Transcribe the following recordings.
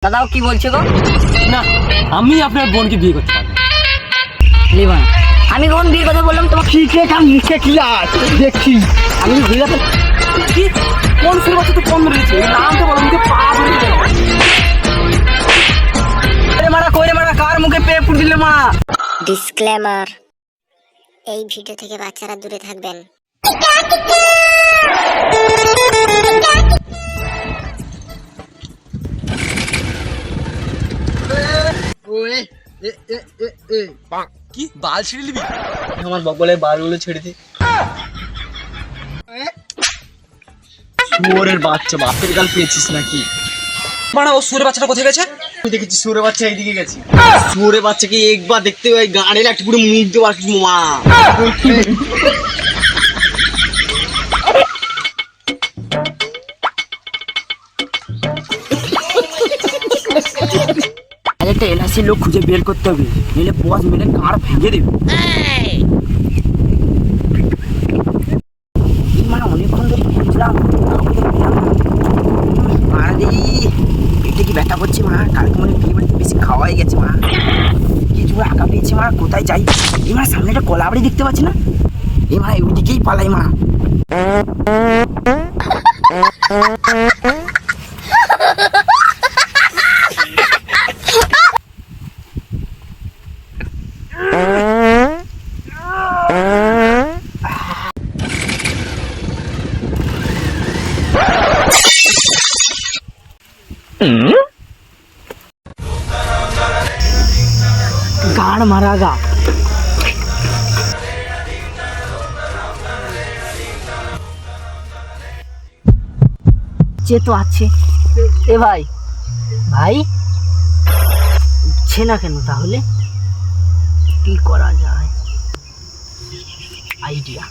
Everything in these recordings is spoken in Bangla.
দাদাও কি বলছে গো? না, আমি আপনার বোনকে বিয়ে করতে পারবো। লিবান, আমি কোন বিয়ের কথা বললাম তোমাকে? ঠিক আছে, নিচে ক্লাস দেখছি আমি বুঝে কি কোন সুর বাচ্চা তো কম রয়েছে নাম তো বলো মুখে পা ধরে দিলে। আরে মারা কইরে মারা কার মুখে পে পুড় দিলে মা। ডিসক্লেমার, এই ভিডিও থেকে বাচ্চারা দূরে থাকবেন। কি বাল ছিঁড়ে নিবি? আমার বকলের বালগুলো ছেড়ে দে। শুয়োরের বাচ্চা, বাপের গাল পেয়েছিস নাকি? মানে ও শুয়োরের বাচ্চাটা কোথায় গেছে? আমি দেখেছি শুয়োরের বাচ্চা এইদিকে গেছে। শুয়োরের বাচ্চাকে একবার দেখতে হয় গাড়ির একটা পুরো মুখ দেওয়া আর কিছু মা। একটা এলআইসির লোক খুঁজে বের করতে হবে, নইলে বস মেরে কার ভেঙে দেবে। মানে অনেকক্ষণ ধরে খুঁজলাম, আরে পেটে কি ব্যথা করছে মা। কালকে মনে বিয়ে বাড়িতে বেশি খাওয়াই গেছে মা। কিছু আঁকা পেয়েছে মা, কোথায় যাই? এই মা সামনে একটা কলা বাড়ি দেখতে পাচ্ছি না? এই মা ওইদিকেই পালাই মা। गाड़ मारागा तो अच्छे ए भाई भाई उठছে না কেন? তাহলে কি করা যায়? আইডিয়া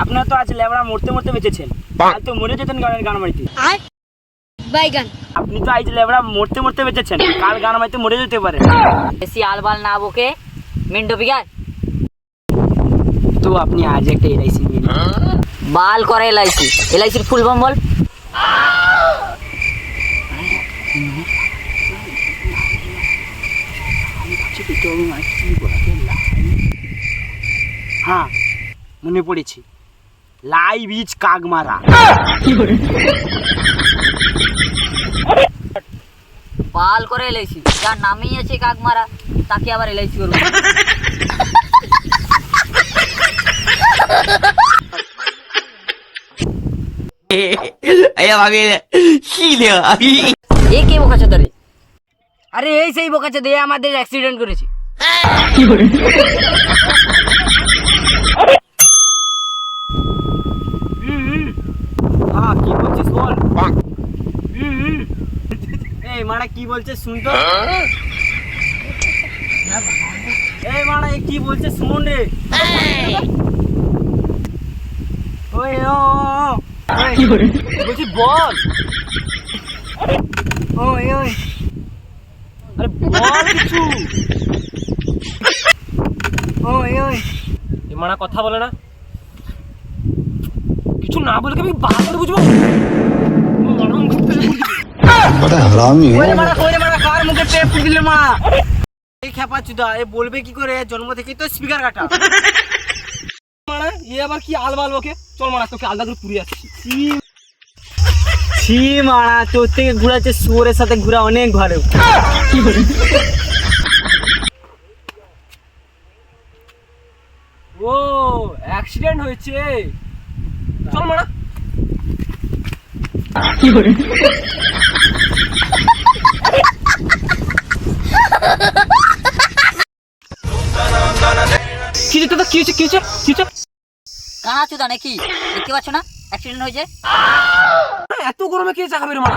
আপনারা তো আজ লেবড়া মরতে মরতে বেঁচেছেন, কাল তো মরে যেতেন গান মারিতে। বাইগান, আপনি তো আজ লেবড়া মরতে মরতে বেঁচেছেন, কাল গান মারিতে মরে যেতে পারে। বেশি আলবাল না বকে মিন্টু বিগান। তো আপনি আজ একটা এলআইসি নিয়ে নিন। বাল করে এলআইসি, এলআইসির ফুল ফর্ম বল। হ্যাঁ মনে পড়েছে, লাইভ ইজ কাগমারা। বাল করে এলআইসি, যার নামেই আছে কাকমারা তাকে আবার এলআইসি করবো। এ কে বোকাচ্ছে ধরে? আরে এই সেই বোকাচ্ছে দিয়ে আমাদের অ্যাক্সিডেন্ট করেছে। হ্যাঁ কি বলছিস বল। এই মারা কি বলছে শুন তো। এই মারা কি বলছে শুন রে। ওই ও কি বলছিস বল। ওই ওই আরে বল কিছু। ওই ওই এই মানা কথা বলে না, কিছু না বলে আমি বাল করে বুঝবো। बड़ा हरामी है। ওরে মারা কার মুখে পে পুড় দিলে মা। এই খেপা চুদা এ বলবে কি করে? জন্ম থেকেই তো স্পিকার কাটা। মানা এ আবার কি আলবাল বকে। চল মানা তোকে আলাদা করে পুড়িয়ে আসছি। ছি মারা, তোর থেকে ঘুরাচ্ছে শুয়োরের সাথে ঘুরা অনেক ভালো। ও অ্যাক্সিডেন্ট হয়েছে, চল মানা। কি রে দাদা, কি হয়েছে কি হয়েছে কি হয়েছে? কানা চুদা নাকি? দেখতে পাচ্ছ না অ্যাক্সিডেন্ট হয়েছে? এত গরমে কে চা খাবে রে মানা?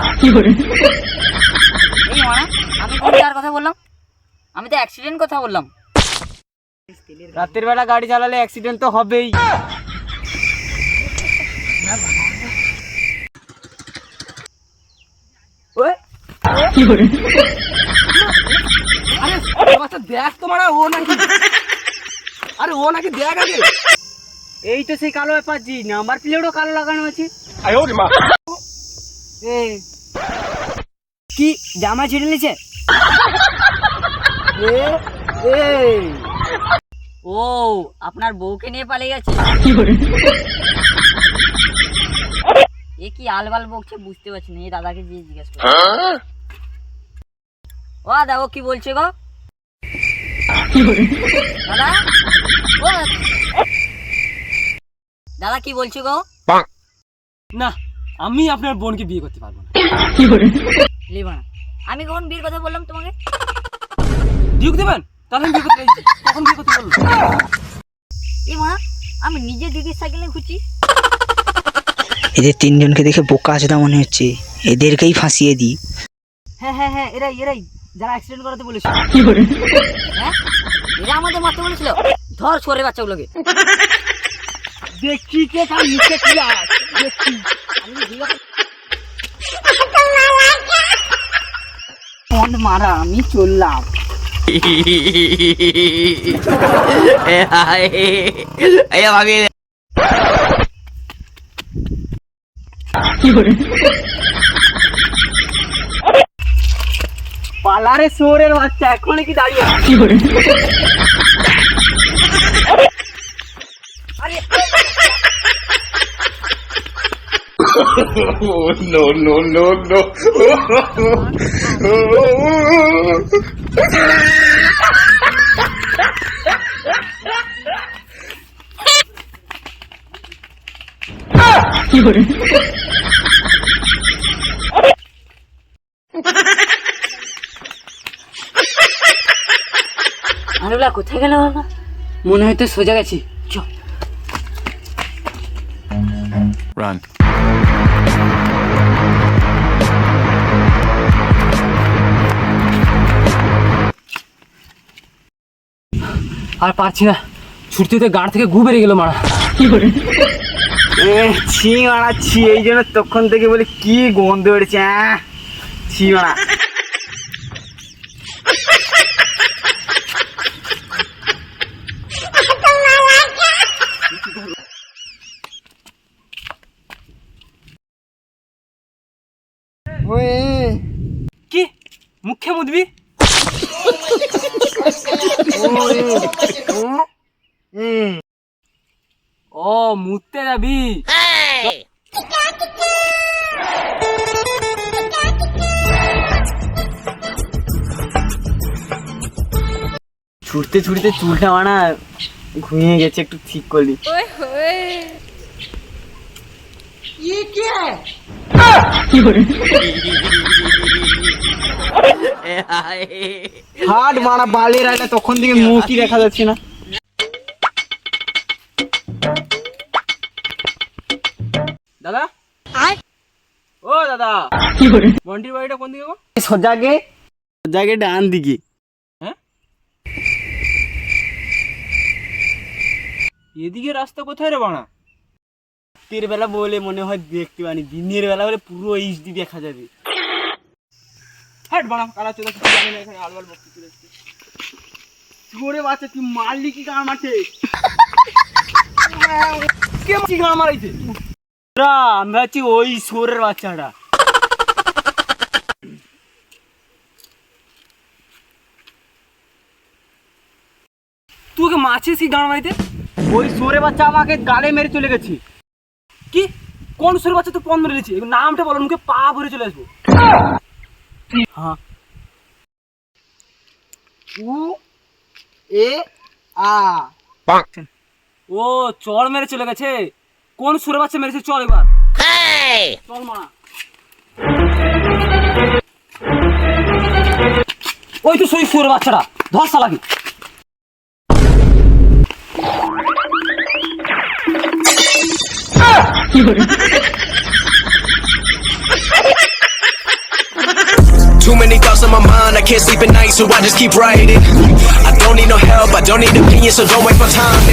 এই মানা, আমি কোন যার কথা বললাম? আমি তো অ্যাক্সিডেন্ট কথা বললাম। রাতের বেলা গাড়ি চালালে অ্যাক্সিডেন্ট তো হবেই। ওই কি করে? আরে বাচ্চা দেখ তো মারা ও নাকি, আরে ও নাকি দেখ আগে। এই তো সেই কালো পাচ্ছি, নাম্বার প্লেটও কালো লাগানো আছে। কি জামা ছিঁড়ে নিয়েছে? ও আপনার বউকে নিয়ে পালিয়ে গেছে। এ কি আলবাল বকছে বুঝতে পারছি না, এই দাদাকে গিয়ে জিজ্ঞেস করো। ও দাদা ও কি বলছে গো? দাদা ও দাদা কি বলছে গো? না, আমি আপনার বোনকে বিয়ে করতে পারবো না। লিবা না, আমি কখন বিয়ের কথা বললাম তোমাকে? বিয়ে দেবেন? তাহলে আমি বিয়ে করতে চাইছি। তখন বিয়ে করতে বললো। এ মা, আমি নিজে দিদির সাইকেলে ঘুরছি। এদের তিনজনকে দেখে বোকা আছে তা মনে হচ্ছে, এদেরকেই ফাঁসিয়ে দিই। হ্যাঁ হ্যাঁ হ্যাঁ, এরাই যারা অ্যাক্সিডেন্ট করাতে বলেছিল। হ্যাঁ, এরা আমাদের মারতে বলেছিল। ধর সরে বাচ্চাগুলোকে। দেখি কে কার নিচে কি আছে, দেখি। ফোন মারা, আমি চললাম। পালারে শোরের বাচ্চা, এখন কি দাঁড়িয়ে? আরে কোথায় গেল বাবা? মনে হয়তো সোজা গেছি। চল। আর পারছি না, ছুটতে গাড় থেকে গু বেরিয়ে গেল মারা। ছি মারা ছি, এই জন্য তখন থেকে বলি কি গন্ধ বেড়েছে। ছি মারা। কি মুখে মুদবি? ও মুততে যাবি? ছুটতে ছুটতে চুলটা মানা ঘুমিয়ে গেছে, একটু ঠিক করলি। হাট মারা বালের আগে তখন থেকে মুখই দেখা যাচ্ছে না। দাদা, ও দাদা, বন্টির বাড়িটা কোন দিকে গো? সোজাগে সোজাগে ডান দিকে। হ্যাঁ, এদিকে রাস্তা কোথায় রে বানা? রাতের বেলা বলে মনে হয় দেখতে পানি, দিনের বেলা বলে পুরো এইচডি দেখা যাবে। হাট বানা, কারা চলে কিছু জানি না, এখানে আলবাল বকতে চলে এসেছে। ওরে বাচ্চা, তুই মারলি কি গান মাঠে? কে মাছি গান মারাইছে? আমি ভাবছি ওই সোরের বাচ্চাটা। তুই মাছিস কি গান মারাইতে? ওই সোরে বাচ্চা আমাকে গালে মেরে চলে গেছে। কি কোন সুরের বাচ্চা তো পন মেরে দিয়েছি? নামটা বলো, মুখে পা ভরে চলে আসবো। হ্যাঁ, উ এ আ। ও চড় মেরে চলে গেছে। কোন সুরের বাচ্চা মেরেছে? চল এবার চল মা। ওই তো সেই সুরের বাচ্চাটা, ধর শালাকে। Too many thoughts on my mind, I can't sleep at night, so I just keep writing. I don't need no help, I don't need opinions, so don't waste my time.